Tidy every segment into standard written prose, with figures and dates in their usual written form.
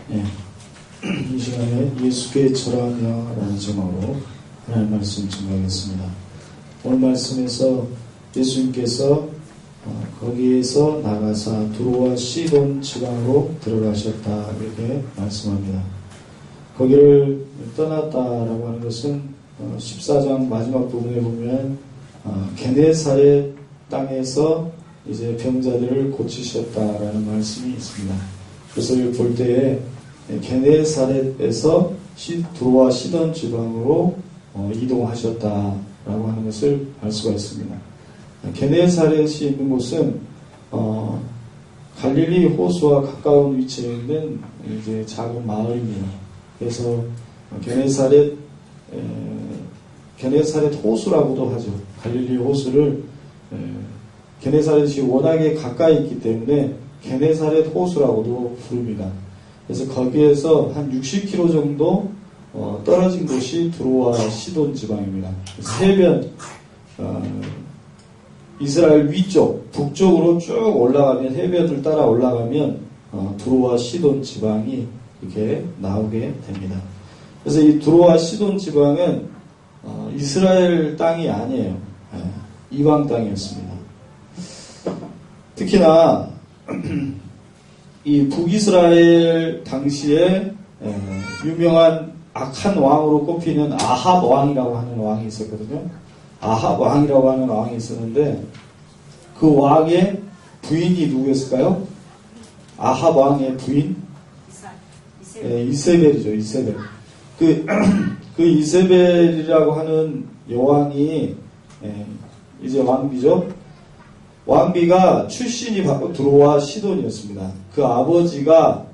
네. 이 시간에 예수께 절하며 라는 제목으로 하나님 말씀 증거하겠습니다. 오늘 말씀에서 예수님께서 거기에서 나가사 두로와 시돈 지방으로 들어가셨다 이렇게 말씀합니다. 거기를 떠났다라고 하는 것은 14장 마지막 부분에 보면 게네사렛 땅에서 이제 병자들을 고치셨다라는 말씀이 있습니다. 그래서 볼 때에 게네사렛에서 두로와 시돈 지방으로 이동하셨다라고 하는 것을 알 수가 있습니다. 게네사렛이 있는 곳은 갈릴리 호수와 가까운 위치에 있는 이제 작은 마을입니다. 그래서 게네사렛 호수라고도 하죠. 갈릴리 호수를 게네사렛이 워낙에 가까이 있기 때문에 게네사렛 호수라고도 부릅니다. 그래서 거기에서 한 60km 정도 떨어진 곳이 두로와 시돈 지방입니다. 세변 이스라엘 위쪽 북쪽으로 쭉 올라가면 해변을 따라 올라가면 두로와 시돈 지방이 이렇게 나오게 됩니다. 그래서 이 두로와 시돈 지방은 이스라엘 땅이 아니에요. 이방 땅이었습니다. 특히나 이 북이스라엘 당시에 유명한 악한 왕으로 꼽히는 아합 왕이라고 하는 왕이 있었거든요. 아합 왕이라고 하는 왕이 있었는데 그 왕의 부인이 누구였을까요? 아합 왕의 부인? 이세벨이죠. 이세벨. 그 이세벨이라고 하는 여왕이 이제 왕비죠. 왕비가 출신이 바로 두로와 시돈이었습니다. 그 아버지가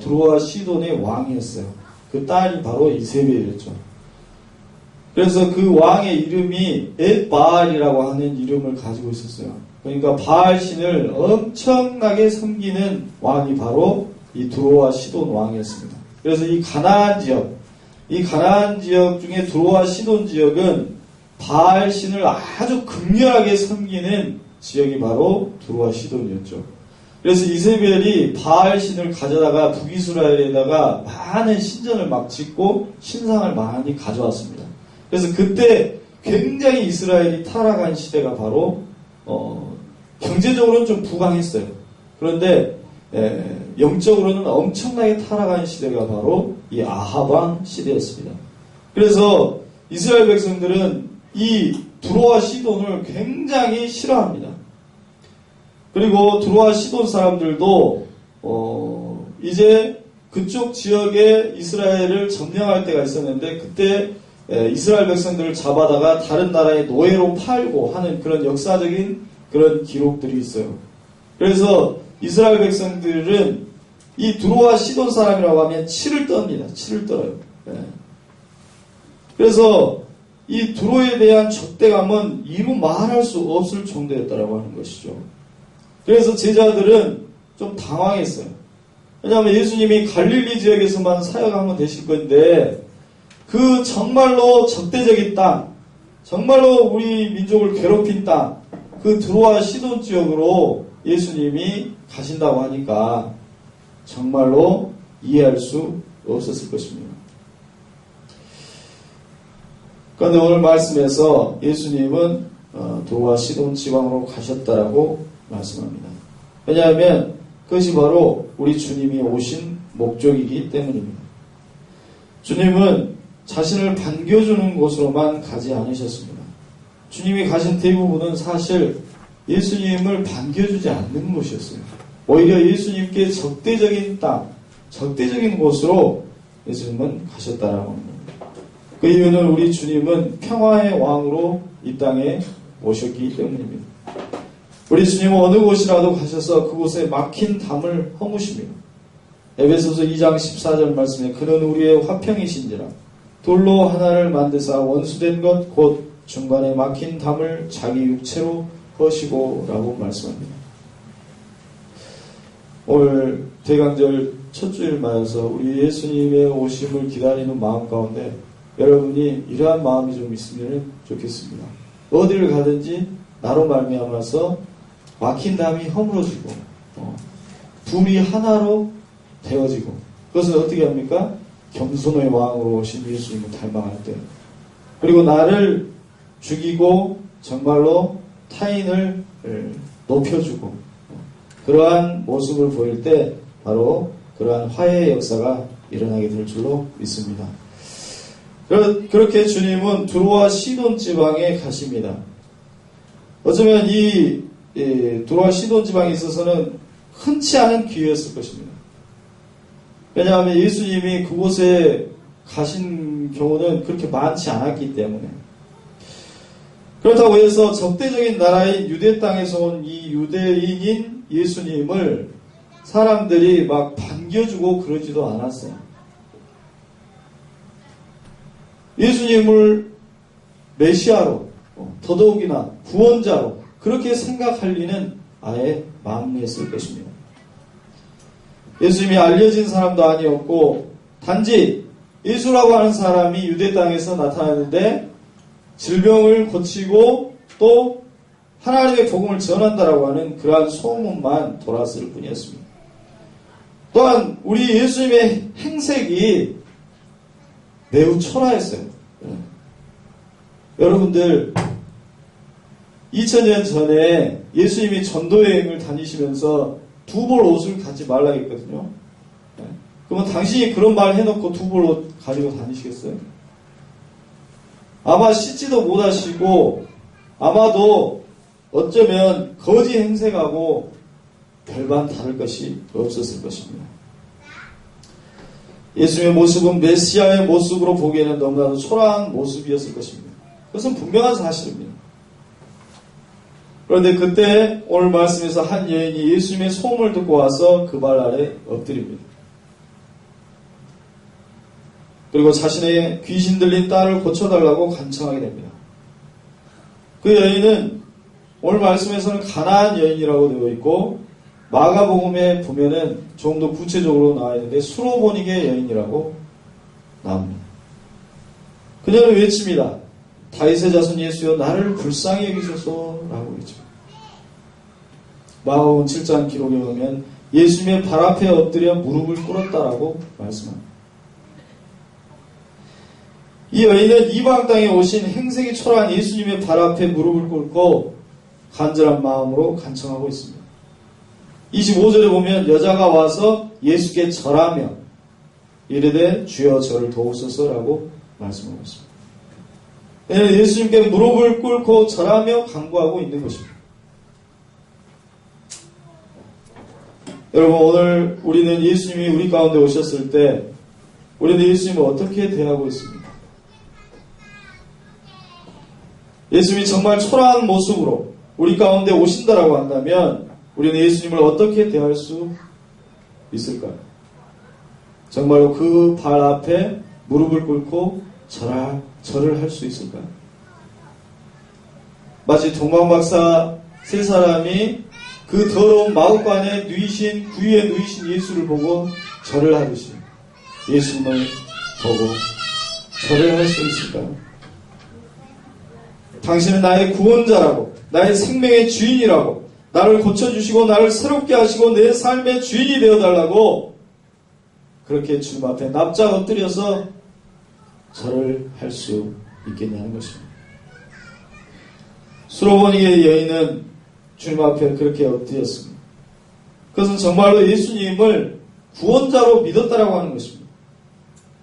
두로와 시돈의 왕이었어요. 그 딸이 바로 이세벨이었죠. 그래서 그 왕의 이름이 엣바알이라고 하는 이름을 가지고 있었어요. 그러니까 바알 신을 엄청나게 섬기는 왕이 바로 이 두로와 시돈 왕이었습니다. 그래서 이 가나안 지역 중에 두로와 시돈 지역은 바알 신을 아주 극렬하게 섬기는 지역이 바로 두로와 시돈이었죠. 그래서 이세벨이 바알 신을 가져다가 북이스라엘에다가 많은 신전을 막 짓고 신상을 많이 가져왔습니다. 그래서 그때 굉장히 이스라엘이 타락한 시대가 바로 경제적으로는 좀 부강했어요. 그런데 영적으로는 엄청나게 타락한 시대가 바로 이 아합 왕 시대였습니다. 그래서 이스라엘 백성들은 이 두로와 시돈을 굉장히 싫어합니다. 그리고 두로와 시돈 사람들도 이제 그쪽 지역에 이스라엘을 점령할 때가 있었는데 그때 이스라엘 백성들을 잡아다가 다른 나라의 노예로 팔고 하는 그런 역사적인 그런 기록들이 있어요. 그래서 이스라엘 백성들은 이 두로와 시돈 사람이라고 하면 치를 떱니다. 치를 떨어요. 그래서 이 두로에 대한 적대감은 이루 말할 수 없을 정도였다라고 하는 것이죠. 그래서 제자들은 좀 당황했어요. 왜냐하면 예수님이 갈릴리 지역에서만 사역하면 되실 건데 그 정말로 적대적인 땅, 정말로 우리 민족을 괴롭힌 땅, 그 두로와 시돈 지역으로 예수님이 가신다고 하니까 정말로 이해할 수 없었을 것입니다. 그런데 오늘 말씀에서 예수님은 두로와 시돈 지방으로 가셨다라고 말씀합니다. 왜냐하면 그것이 바로 우리 주님이 오신 목적이기 때문입니다. 주님은 자신을 반겨주는 곳으로만 가지 않으셨습니다. 주님이 가신 대부분은 사실 예수님을 반겨주지 않는 곳이었어요. 오히려 예수님께 적대적인 땅, 적대적인 곳으로 예수님은 가셨다라고 합니다. 그 이유는 우리 주님은 평화의 왕으로 이 땅에 오셨기 때문입니다. 우리 주님은 어느 곳이라도 가셔서 그곳에 막힌 담을 허무십니다. 에베소서 2장 14절 말씀에 그는 우리의 화평이신지라 돌로 하나를 만드사 원수된 것 곧 중간에 막힌 담을 자기 육체로 허시고 라고 말씀합니다. 오늘 대강절 첫 주일 맞아서 우리 예수님의 오심을 기다리는 마음 가운데 여러분이 이러한 마음이 좀 있으면 좋겠습니다. 어디를 가든지 나로 말미암아서 막힌 담이 허물어지고 둘이 하나로 되어지고 그것은 어떻게 합니까? 겸손의 왕으로 오신 예수님을 닮아갈 때, 그리고 나를 죽이고 정말로 타인을 높여주고 그러한 모습을 보일 때 바로 그러한 화해의 역사가 일어나게 될 줄로 믿습니다. 그렇게 주님은 두로와 시돈 지방에 가십니다. 어쩌면 이 두로와 시돈 지방에 있어서는 흔치 않은 기회였을 것입니다. 왜냐하면 예수님이 그곳에 가신 경우는 그렇게 많지 않았기 때문에. 그렇다고 해서 적대적인 나라인 유대 땅에서 온 이 유대인인 예수님을 사람들이 막 반겨주고 그러지도 않았어요. 예수님을 메시아로, 더더욱이나 구원자로 그렇게 생각할 리는 아예 망했을 것입니다. 예수님이 알려진 사람도 아니었고, 단지 예수라고 하는 사람이 유대 땅에서 나타났는데 질병을 고치고 또 하나님의 복음을 전한다라고 하는 그러한 소문만 돌았을 뿐이었습니다. 또한 우리 예수님의 행색이 매우 초라했어요. 여러분들 2000년 전에 예수님이 전도여행을 다니시면서 두 벌 옷을 갖지 말라 했거든요. 그러면 당신이 그런 말 해놓고 두 벌 옷 가지고 다니시겠어요? 아마 씻지도 못하시고 아마도 어쩌면 거지 행색하고 별반 다를 것이 없었을 것입니다. 예수님의 모습은 메시아의 모습으로 보기에는 너무나도 초라한 모습이었을 것입니다. 그것은 분명한 사실입니다. 그런데 그때 오늘 말씀에서 한 여인이 예수님의 소문을 듣고 와서 그 발 아래 엎드립니다. 그리고 자신의 귀신 들린 딸을 고쳐달라고 간청하게 됩니다. 그 여인은 오늘 말씀에서는 가나안 여인이라고 되어 있고, 마가복음에 보면은 좀 더 구체적으로 나와 있는데 수로보닉의 여인이라고 나옵니다. 그녀는 외칩니다. 다윗의 자손 예수여 나를 불쌍히 여기소서라고 외칩니다. 마가복음 7장 기록에 보면 예수님의 발 앞에 엎드려 무릎을 꿇었다라고 말씀합니다. 이 여인은 이방 땅에 오신 행색이 초라한 예수님의 발 앞에 무릎을 꿇고 간절한 마음으로 간청하고 있습니다. 25절에 보면 여자가 와서 예수께 절하며 이르되 주여 저를 도우소서라고 말씀하고 있습니다. 예수님께 무릎을 꿇고 절하며 간구하고 있는 것입니다. 여러분, 오늘 우리는 예수님이 우리 가운데 오셨을 때 우리는 예수님을 어떻게 대하고 있습니까? 예수님이 정말 초라한 모습으로 우리 가운데 오신다라고 한다면 우리는 예수님을 어떻게 대할 수 있을까요? 정말로 그 발 앞에 무릎을 꿇고 절을 할 수 있을까요? 마치 동방박사 세 사람이 그 더러운 마구간에 구유에 누이신 예수를 보고 절을 하듯이 예수님을 보고 절을 할 수 있을까요? 당신은 나의 구원자라고, 나의 생명의 주인이라고, 나를 고쳐주시고 나를 새롭게 하시고 내 삶의 주인이 되어달라고 그렇게 주님 앞에 납작 엎드려서 절을 할 수 있겠냐는 것입니다. 수로보닉의 여인은 주님 앞에 그렇게 엎드렸습니다. 그것은 정말로 예수님을 구원자로 믿었다라고 하는 것입니다.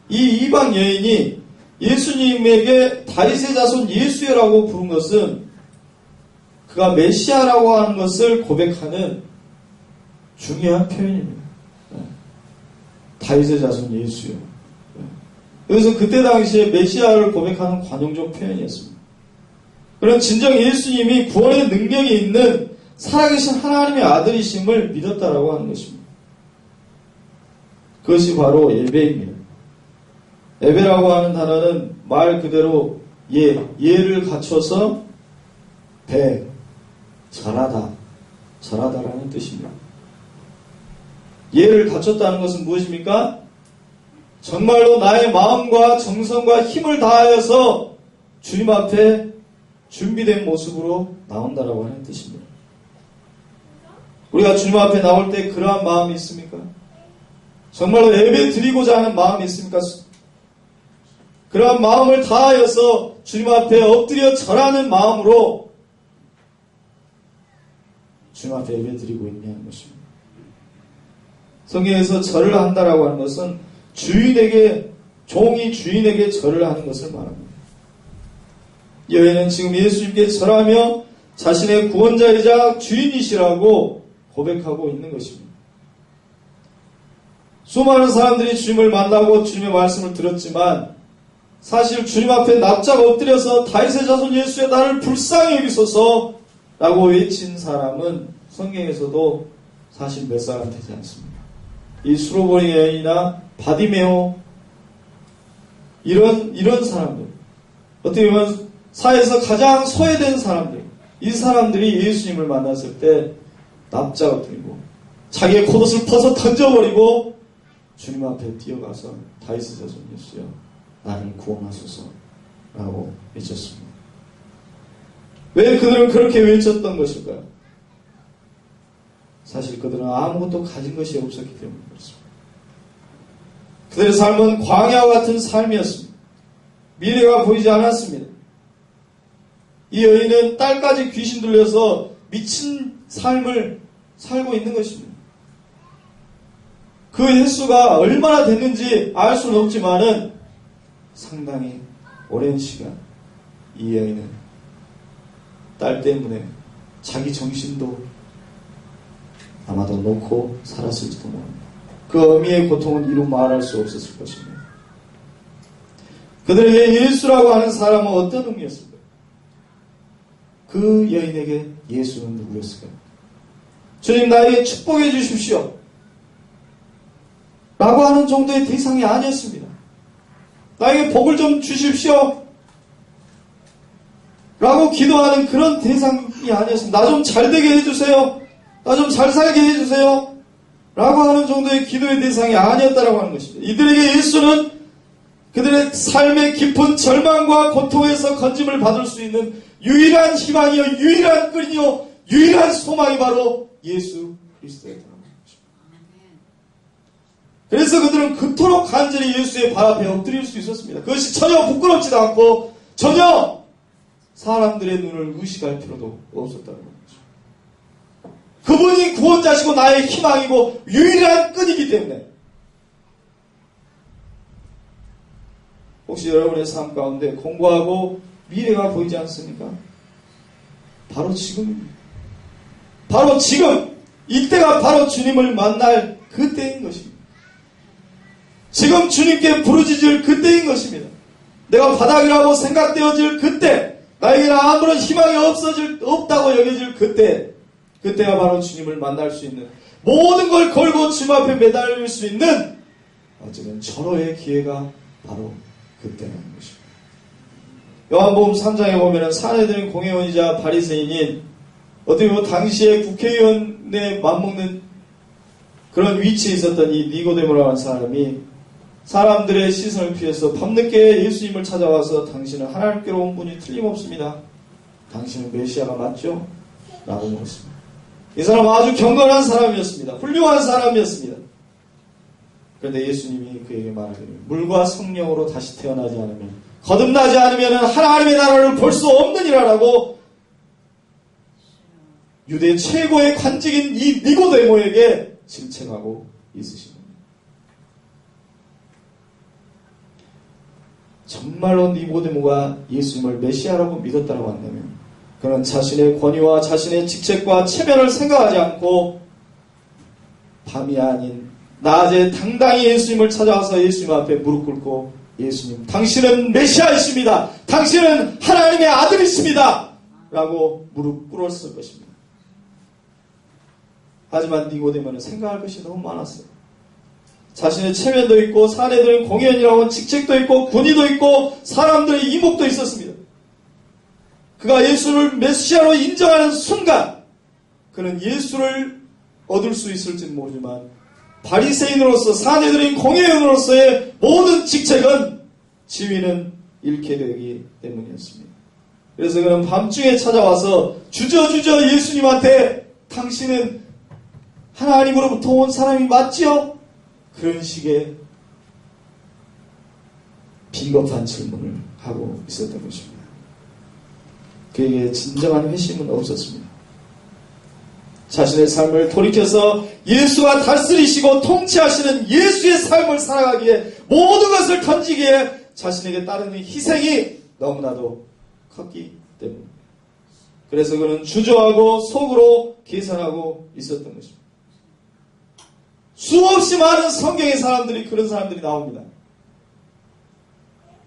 이 이방 여인이 예수님에게 다윗의 자손 예수여라고 부른 것은 그가 메시아라고 하는 것을 고백하는 중요한 표현입니다. 다윗의 자손 예수여. 그래서 그때 당시에 메시아를 고백하는 관용적 표현이었습니다. 그런 진정 예수님이 구원의 능력이 있는 살아계신 하나님의 아들이심을 믿었다라고 하는 것입니다. 그것이 바로 예배입니다. 예배라고 하는 단어는 말 그대로 예를 갖춰서 절하다라는 뜻입니다. 예를 갖췄다는 것은 무엇입니까? 정말로 나의 마음과 정성과 힘을 다하여서 주님 앞에 준비된 모습으로 나온다라고 하는 뜻입니다. 우리가 주님 앞에 나올 때 그러한 마음이 있습니까? 정말로 예배 드리고자 하는 마음이 있습니까? 그러한 마음을 다하여서 주님 앞에 엎드려 절하는 마음으로 주님 앞에 예배 드리고 있냐는 것입니다. 성경에서 절을 한다라고 하는 것은 종이 주인에게 절을 하는 것을 말합니다. 이 여인은 지금 예수님께 절하며 자신의 구원자이자 주인이시라고 고백하고 있는 것입니다. 수많은 사람들이 주님을 만나고 주님의 말씀을 들었지만 사실 주님 앞에 납작 엎드려서 다윗의 자손 예수의 나를 불쌍히 여기소서 라고 외친 사람은 성경에서도 사실 몇 사람 되지 않습니다. 이 수로보니 여인이나 바디메오 이런 사람들, 어떻게 보면 사회에서 가장 소외된 사람들, 이 사람들이 예수님을 만났을 때 납작 엎드리고 자기의 겉옷을 벗어 던져버리고 주님 앞에 뛰어가서 다윗의 자손 예수여 나를 구원하소서 라고 외쳤습니다. 왜 그들은 그렇게 외쳤던 것일까요? 사실 그들은 아무것도 가진 것이 없었기 때문에 그렇습니다. 그들의 삶은 광야와 같은 삶이었습니다. 미래가 보이지 않았습니다. 이 여인은 딸까지 귀신 들려서 미친 삶을 살고 있는 것입니다. 그 횟수가 얼마나 됐는지 알 수는 없지만은 상당히 오랜 시간 이 여인은 딸 때문에 자기 정신도 아마도 놓고 살았을지도 모릅니다. 그 어미의 고통은 이루 말할 수 없었을 것입니다. 그들에게 예수라고 하는 사람은 어떤 의미였습니까? 그 여인에게 예수는 누구였을까요? 주님 나에게 축복해 주십시오 라고 하는 정도의 대상이 아니었습니다. 나에게 복을 좀 주십시오 라고 기도하는 그런 대상이 아니었습니다. 나 좀 잘되게 해주세요, 나 좀 잘 살게 해주세요 라고 하는 정도의 기도의 대상이 아니었다라고 하는 것입니다. 이들에게 예수는 그들의 삶의 깊은 절망과 고통에서 건짐을 받을 수 있는 유일한 희망이요, 유일한 끈이요, 유일한 소망이 바로 예수 그리스도였다는 것입니다. 그래서 그들은 그토록 간절히 예수의 발 앞에 엎드릴 수 있었습니다. 그것이 전혀 부끄럽지도 않고 전혀 사람들의 눈을 의식할 필요도 없었다는 거죠. 그분이 구원자시고 나의 희망이고 유일한 끈이기 때문에. 혹시 여러분의 삶 가운데 공고하고 미래가 보이지 않습니까? 바로 지금입니다. 바로 지금, 이때가 바로 주님을 만날 그때인 것입니다. 지금 주님께 부르짖을 그때인 것입니다. 내가 바닥이라고 생각되어질 그때, 나에게는 아무런 희망이 없다고 여겨질 그때, 그때가 바로 주님을 만날 수 있는, 모든 걸 걸고 주님 앞에 매달릴 수 있는 어쩌면 절호의 기회가 바로 그때라는 것입니다. 요한복음 3장에 보면 사내들인 공회원이자 바리새인인 어떻게 보면 당시에 국회의원에 맞먹는 그런 위치에 있었던 이 니고데모라는 사람이 사람들의 시선을 피해서 밤늦게 예수님을 찾아와서 당신은 하나님께로 온 분이 틀림없습니다. 당신은 메시아가 맞죠? 라고 물었습니다. 이 사람은 아주 경건한 사람이었습니다. 훌륭한 사람이었습니다. 그런데 예수님이 그에게 말하기를 물과 성령으로 다시 태어나지 않으면, 거듭나지 않으면 하나님의 나라를 볼 수 없느니라라고 유대 최고의 관직인 이 니고데모에게 질책하고 있으십니다. 정말로 니고데모가 예수님을 메시아라고 믿었다고 한다면 그는 자신의 권위와 자신의 직책과 체면을 생각하지 않고 밤이 아닌 낮에 당당히 예수님을 찾아와서 예수님 앞에 무릎 꿇고 예수님, 당신은 메시아이십니다. 당신은 하나님의 아들이십니다. 라고 무릎 꿇었을 것입니다. 하지만 니고데모는 생각할 것이 너무 많았어요. 자신의 체면도 있고 사내들은 공연이라고 하는 직책도 있고 군의도 있고 사람들의 이목도 있었습니다. 그가 예수를 메시아로 인정하는 순간 그는 예수를 얻을 수 있을지는 모르지만 바리새인으로서 사내들인 공회원으로서의 모든 직책은 지위는 잃게 되기 때문이었습니다. 그래서 그는 밤중에 찾아와서 주저주저 예수님한테 당신은 하나님으로부터 온 사람이 맞지요? 그런 식의 비겁한 질문을 하고 있었던 것입니다. 그에게 진정한 회심은 없었습니다. 자신의 삶을 돌이켜서 예수가 다스리시고 통치하시는 예수의 삶을 살아가기에 모든 것을 던지기에 자신에게 따르는 희생이 너무나도 컸기 때문입니다. 그래서 그는 주저하고 속으로 계산하고 있었던 것입니다. 수없이 많은 성경의 사람들이 그런 사람들이 나옵니다.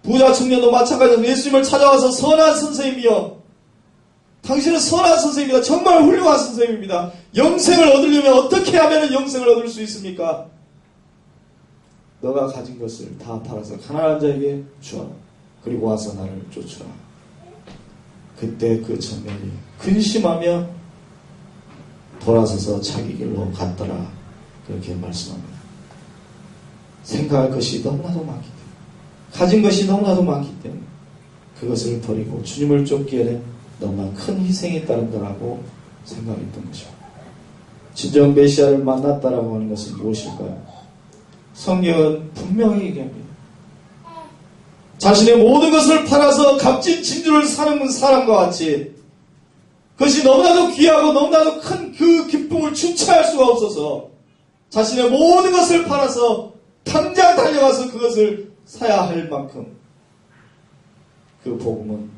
부자 청년도 마찬가지로 예수님을 찾아와서 선한 선생님이여, 당신은 선한 선생님입니다. 정말 훌륭한 선생님입니다. 영생을 얻으려면 어떻게 하면 영생을 얻을 수 있습니까? 너가 가진 것을 다 팔아서 가난한 자에게 주어라. 그리고 와서 나를 쫓으라. 그때 그 청년이 근심하며 돌아서서 자기 길로 갔더라. 그렇게 말씀합니다. 생각할 것이 너무나도 많기 때문에, 가진 것이 너무나도 많기 때문에 그것을 버리고 주님을 쫓기에는 너무나 큰 희생이 따른다라고 생각했던 것이죠. 진정 메시아를 만났다라고 하는 것은 무엇일까요? 성경은 분명히 얘기합니다. 자신의 모든 것을 팔아서 값진 진주를 사는 사람과 같이 그것이 너무나도 귀하고 너무나도 큰 그 기쁨을 주체할 수가 없어서 자신의 모든 것을 팔아서 당장 달려가서 그것을 사야 할 만큼 그 복음은,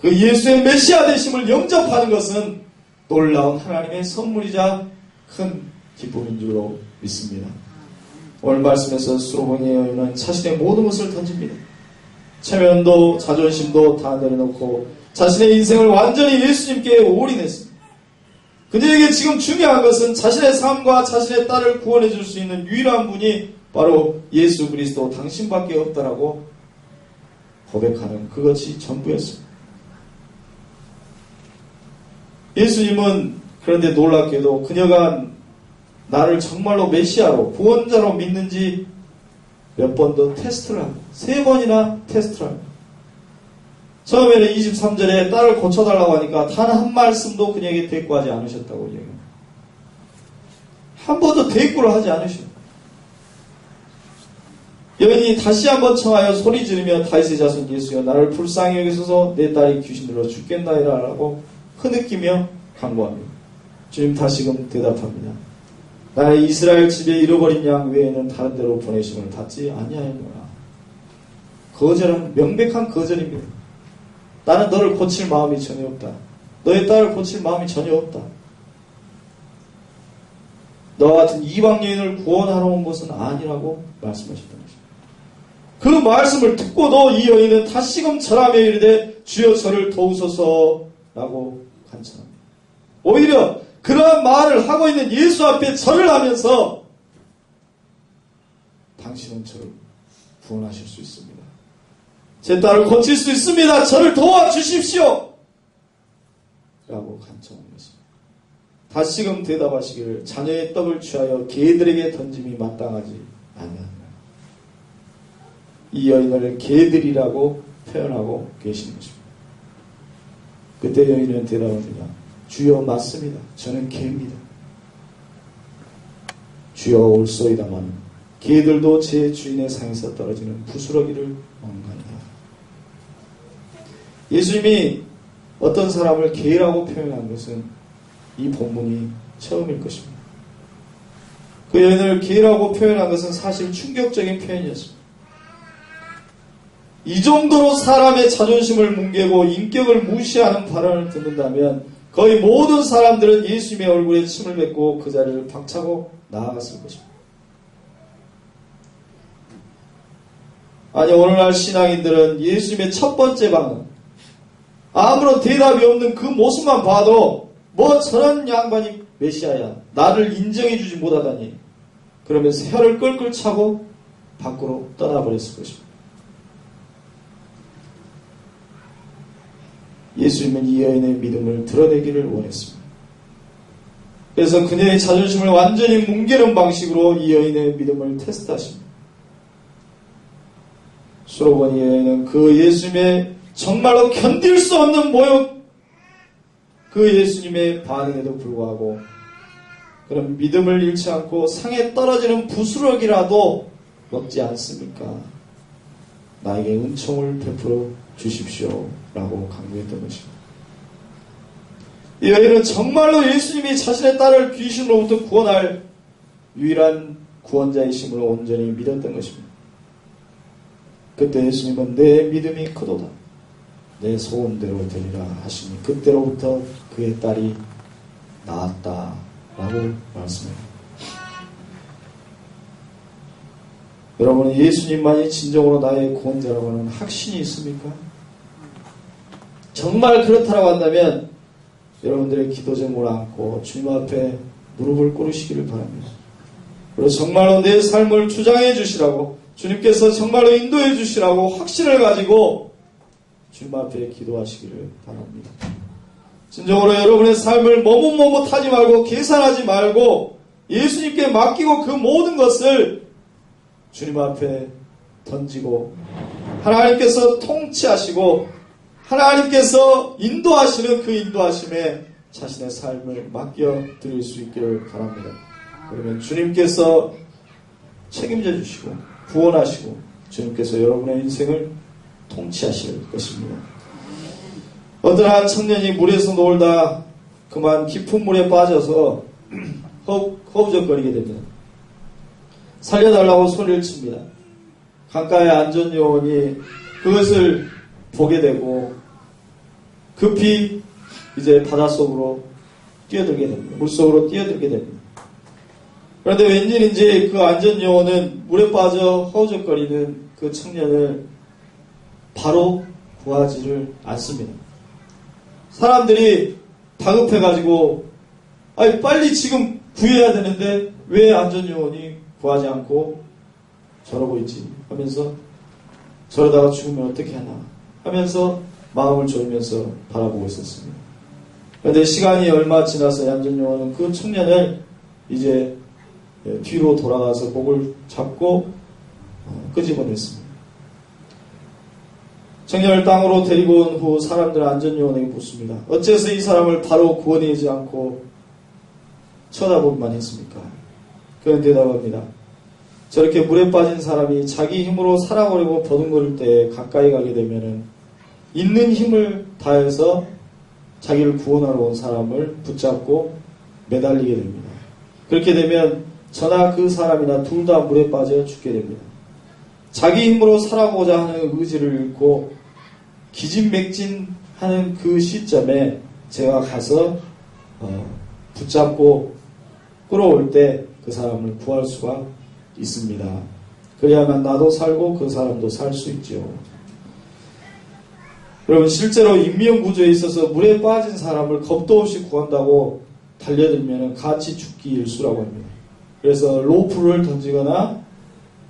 그 예수의 메시아 되심을 영접하는 것은 놀라운 하나님의 선물이자 큰 기쁨인 줄로 믿습니다. 오늘 말씀에서 수로보니의 여인은 자신의 모든 것을 던집니다. 체면도 자존심도 다 내려놓고 자신의 인생을 완전히 예수님께 올인했습니다. 그들에게 지금 중요한 것은 자신의 삶과 자신의 딸을 구원해 줄 수 있는 유일한 분이 바로 예수 그리스도 당신밖에 없다라고 고백하는 그것이 전부였습니다. 예수님은 그런데 놀랍게도 그녀가 나를 정말로 메시아로 구원자로 믿는지 몇 번 더 테스트를 합니다. 3번이나 테스트를 합니다. 처음에는 23절에 딸을 고쳐달라고 하니까 단 한 말씀도 그녀에게 대꾸하지 않으셨다고 얘기합니다. 한 번도 대꾸를 하지 않으셨어요. 여인이 다시 한번 청하여 소리 지르며 다윗의 자손 예수여 나를 불쌍히 여기소서 내 딸이 귀신들로 죽겠나이다 라고 흐느끼며 간구합니다. 주님 다시금 대답합니다. 나의 이스라엘 집에 잃어버린 양 외에는 다른 데로 보내심을 받지 아니하였노라. 거절은 명백한 거절입니다. 나는 너를 고칠 마음이 전혀 없다. 너의 딸을 고칠 마음이 전혀 없다. 너와 같은 이방 여인을 구원하러 온 것은 아니라고 말씀하셨던 것입니다. 그 말씀을 듣고도 이 여인은 다시금 절하며 이르되 주여 저를 도우소서 라고 간청합니다. 오히려 그러한 말을 하고 있는 예수 앞에 절을 하면서 당신은 저를 구원하실 수 있습니다. 제 딸을 고칠 수 있습니다. 저를 도와주십시오. 라고 간청하는 것입니다. 다시금 대답하시기를 자녀의 떡을 취하여 개들에게 던짐이 마땅하지 아니하니라. 이 여인을 개들이라고 표현하고 계시는 것입니다. 그때 여인은 대답합니다. 주여 맞습니다. 저는 개입니다. 주여 올소이다만 개들도 제 주인의 상에서 떨어지는 부스러기를 먹는다. 예수님이 어떤 사람을 개라고 표현한 것은 이 본문이 처음일 것입니다. 그 여인을 개라고 표현한 것은 사실 충격적인 표현이었습니다. 이 정도로 사람의 자존심을 뭉개고 인격을 무시하는 발언을 듣는다면 거의 모든 사람들은 예수님의 얼굴에 침을 뱉고 그 자리를 박차고 나아갔을 것입니다. 아니 오늘날 신앙인들은 예수님의 첫 번째 반응, 아무런 대답이 없는 그 모습만 봐도 뭐 저런 양반이 메시아야, 나를 인정해주지 못하다니, 그러면서 혀를 끌끌 차고 밖으로 떠나버렸을 것입니다. 예수님은 이 여인의 믿음을 드러내기를 원했습니다. 그래서 그녀의 자존심을 완전히 뭉개는 방식으로 이 여인의 믿음을 테스트하십니다. 수로보니 여인은 그 예수님의 정말로 견딜 수 없는 모욕, 그 예수님의 반응에도 불구하고 그런 믿음을 잃지 않고 상에 떨어지는 부스러기라도 먹지 않습니까? 나에게 은총을 베풀어 주십시오 라고 강구했던 것입니다. 이 여인은 정말로 예수님이 자신의 딸을 귀신으로부터 구원할 유일한 구원자이심을 온전히 믿었던 것입니다. 그때 예수님은 내 믿음이 크도다, 내 소원대로 되리라 하시니 그때로부터 그의 딸이 나았다 라고 말씀합니다. 여러분은 예수님만이 진정으로 나의 구원자라고 하는 확신이 있습니까? 정말 그렇다라고 한다면 여러분들의 기도 제목을 안고 주님 앞에 무릎을 꿇으시기를 바랍니다. 그리고 정말로 내 삶을 주장해 주시라고, 주님께서 정말로 인도해 주시라고 확신을 가지고 주님 앞에 기도하시기를 바랍니다. 진정으로 여러분의 삶을 머뭇머뭇하지 말고 계산하지 말고 예수님께 맡기고 그 모든 것을 주님 앞에 던지고 하나님께서 통치하시고 하나님께서 인도하시는 그 인도하심에 자신의 삶을 맡겨드릴 수 있기를 바랍니다. 그러면 주님께서 책임져 주시고 구원하시고 주님께서 여러분의 인생을 통치하실 것입니다. 어떤 한 청년이 물에서 놀다 그만 깊은 물에 빠져서 허우적거리게 됩니다. 살려달라고 소리를 칩니다. 강가의 안전요원이 그것을 보게 되고 급히 이제 바닷속으로 뛰어들게 됩니다. 물속으로 뛰어들게 됩니다. 그런데 웬일인지 그 안전요원은 물에 빠져 허우적거리는 그 청년을 바로 구하지를 않습니다. 사람들이 다급해가지고 아니 빨리 지금 구해야 되는데 왜 안전요원이 구하지 않고 저러고 있지 하면서 저러다가 죽으면 어떻게 하나 하면서 마음을 졸이면서 바라보고 있었습니다. 그런데 시간이 얼마 지나서 안전요원은 그 청년을 이제 뒤로 돌아가서 목을 잡고 끄집어냈습니다. 청년을 땅으로 데리고 온 후 사람들은 안전요원에게 묻습니다. 어째서 이 사람을 바로 구원하지 않고 쳐다보기만 했습니까? 그는 대답합니다. 저렇게 물에 빠진 사람이 자기 힘으로 살아보려고 버둥거릴 때 가까이 가게 되면은 있는 힘을 다해서 자기를 구원하러 온 사람을 붙잡고 매달리게 됩니다. 그렇게 되면 저나 그 사람이나 둘 다 물에 빠져 죽게 됩니다. 자기 힘으로 살아보자 하는 의지를 잃고 기진맥진하는 그 시점에 제가 가서 붙잡고 끌어올 때 그 사람을 구할 수가 있습니다. 그래야만 나도 살고 그 사람도 살 수 있죠. 여러분 실제로 인명구조에 있어서 물에 빠진 사람을 겁도 없이 구한다고 달려들면 같이 죽기 일수라고 합니다. 그래서 로프를 던지거나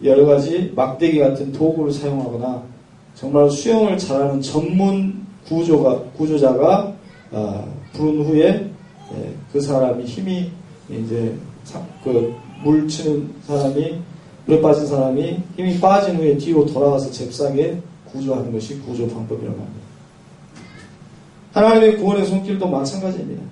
여러가지 막대기 같은 도구를 사용하거나 정말 수영을 잘하는 전문 구조자가 부른 후에 그 사람이 힘이 이제 물 치는 사람이 물에 빠진 사람이 힘이 빠진 후에 뒤로 돌아가서 잽싸게 구조하는 것이 구조 방법이라고 합니다. 하나님의 구원의 손길도 마찬가지입니다.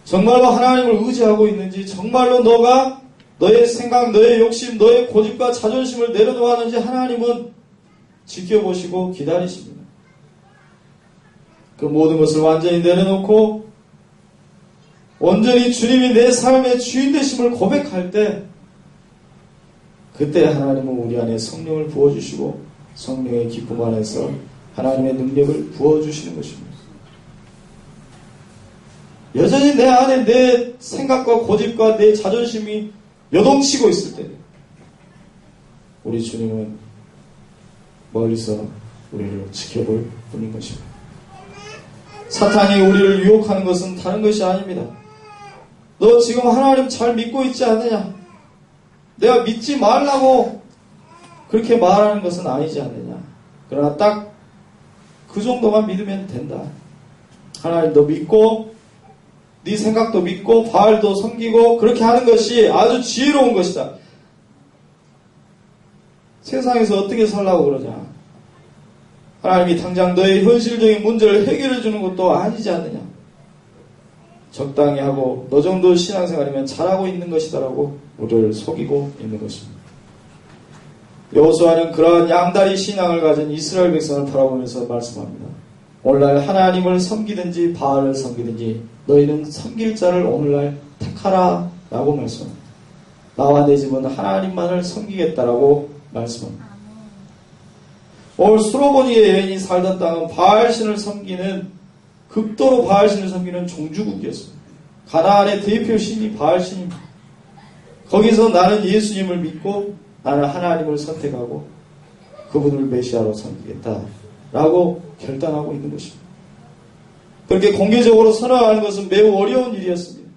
정말로 하나님을 의지하고 있는지, 정말로 너가 너의 생각, 너의 욕심, 너의 고집과 자존심을 내려놓았는지 하나님은 지켜보시고 기다리십니다. 그 모든 것을 완전히 내려놓고 온전히 주님이 내 삶의 주인 되심을 고백할 때 그때 하나님은 우리 안에 성령을 부어주시고 성령의 기쁨 안에서 하나님의 능력을 부어주시는 것입니다. 여전히 내 안에 내 생각과 고집과 내 자존심이 요동치고 있을 때 우리 주님은 멀리서 우리를 지켜볼 뿐인 것입니다. 사탄이 우리를 유혹하는 것은 다른 것이 아닙니다. 너 지금 하나님 잘 믿고 있지 않느냐? 내가 믿지 말라고 그렇게 말하는 것은 아니지 않느냐? 그러나 딱 그 정도만 믿으면 된다. 하나님도 믿고 네 생각도 믿고 바알도 섬기고 그렇게 하는 것이 아주 지혜로운 것이다. 세상에서 어떻게 살라고 그러냐? 하나님이 당장 너의 현실적인 문제를 해결해 주는 것도 아니지 않느냐? 적당히 하고 너 정도 신앙생활이면 잘하고 있는 것이다라고 우리를 속이고 있는 것입니다. 여호수아는 그러한 양다리 신앙을 가진 이스라엘 백성을 바라보면서 말씀합니다. 오늘날 하나님을 섬기든지 바알을 섬기든지 너희는 섬길 자를 오늘날 택하라 라고 말씀합니다. 나와 내 집은 하나님만을 섬기겠다라고 말씀합니다. 오늘 수로보니의 여인이 살던 땅은 바알신을 섬기는 극도로 바알신을 섬기는 종주국이었습니다. 가나안의 대표 신이 바알신입니다. 거기서 나는 예수님을 믿고 나는 하나님을 선택하고 그분을 메시아로 섬기겠다라고 결단하고 있는 것입니다. 그렇게 공개적으로 선언하는 것은 매우 어려운 일이었습니다.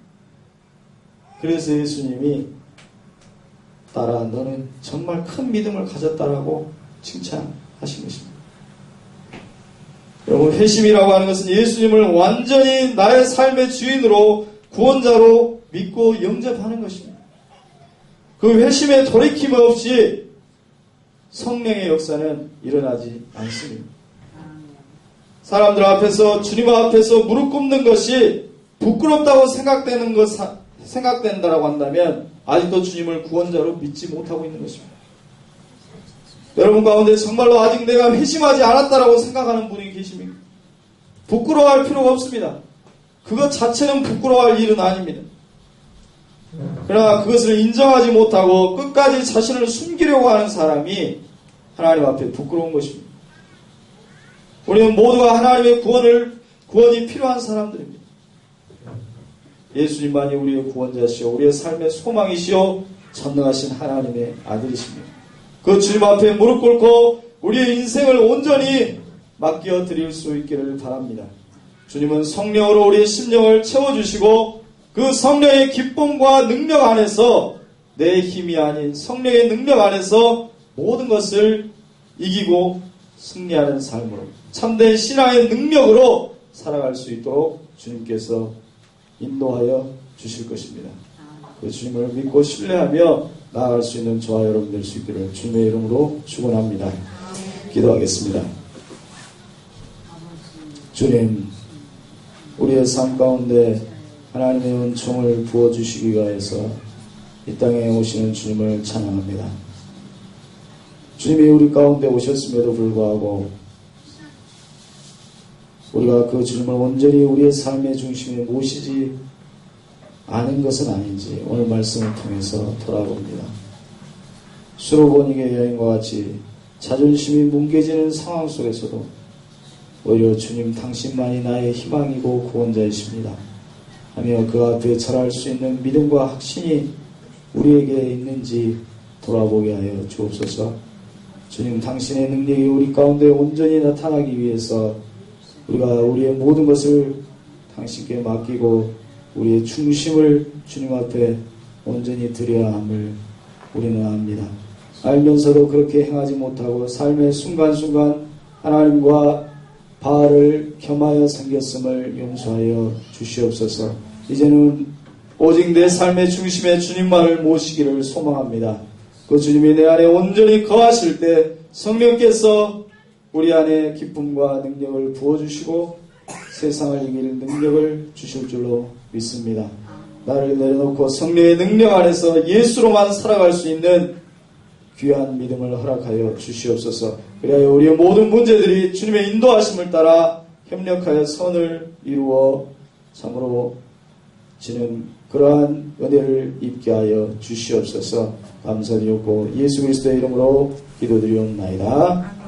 그래서 예수님이 딸아 너는 정말 큰 믿음을 가졌다라고 칭찬하신 것입니다. 여러분, 회심이라고 하는 것은 예수님을 완전히 나의 삶의 주인으로 구원자로 믿고 영접하는 것입니다. 그 회심에 돌이킴 없이 성령의 역사는 일어나지 않습니다. 사람들 앞에서 주님 앞에서 무릎 꿇는 것이 부끄럽다고 생각된다라고 한다면 아직도 주님을 구원자로 믿지 못하고 있는 것입니다. 여러분 가운데 정말로 아직 내가 회심하지 않았다라고 생각하는 분이 계십니까? 부끄러워할 필요가 없습니다. 그것 자체는 부끄러워할 일은 아닙니다. 그러나 그것을 인정하지 못하고 끝까지 자신을 숨기려고 하는 사람이 하나님 앞에 부끄러운 것입니다. 우리는 모두가 하나님의 구원이 필요한 사람들입니다. 예수님만이 우리의 구원자시오, 우리의 삶의 소망이시오, 전능하신 하나님의 아들이십니다. 그 주님 앞에 무릎 꿇고 우리의 인생을 온전히 맡겨 드릴 수 있기를 바랍니다. 주님은 성령으로 우리의 심령을 채워주시고 그 성령의 기쁨과 능력 안에서 내 힘이 아닌 성령의 능력 안에서 모든 것을 이기고 승리하는 삶으로 참된 신앙의 능력으로 살아갈 수 있도록 주님께서 인도하여 주실 것입니다. 그 주님을 믿고 신뢰하며 나아갈 수 있는 저와 여러분 될 수 있기를 주님의 이름으로 축원합니다. 기도하겠습니다. 주님, 우리의 삶 가운데 하나님의 은총을 부어주시기 위하여서 이 땅에 오시는 주님을 찬양합니다. 주님이 우리 가운데 오셨음에도 불구하고 우리가 그 주님을 온전히 우리의 삶의 중심에 모시지 않은 것은 아닌지 오늘 말씀을 통해서 돌아봅니다. 수로보니의 여인과 같이 자존심이 뭉개지는 상황 속에서도 오히려 주님 당신만이 나의 희망이고 구원자이십니다 하며 그 앞에 절할 수 있는 믿음과 확신이 우리에게 있는지 돌아보게 하여 주옵소서. 주님 당신의 능력이 우리 가운데 온전히 나타나기 위해서 우리가 우리의 모든 것을 당신께 맡기고 우리의 중심을 주님 앞에 온전히 드려야 함을 우리는 압니다. 알면서도 그렇게 행하지 못하고 삶의 순간순간 하나님과 바알을 겸하여 생겼음을 용서하여 주시옵소서. 이제는 오직 내 삶의 중심에 주님만을 모시기를 소망합니다. 그 주님이 내 안에 온전히 거하실 때 성령께서 우리 안에 기쁨과 능력을 부어주시고 세상을 이길 능력을 주실 줄로 믿습니다. 나를 내려놓고 성령의 능력 안에서 예수로만 살아갈 수 있는 귀한 믿음을 허락하여 주시옵소서. 그리하여 우리의 모든 문제들이 주님의 인도하심을 따라 협력하여 선을 이루어 참으로 지는 그러한 은혜를 입게 하여 주시옵소서. 감사드리고 예수 그리스도의 이름으로 기도드리옵나이다.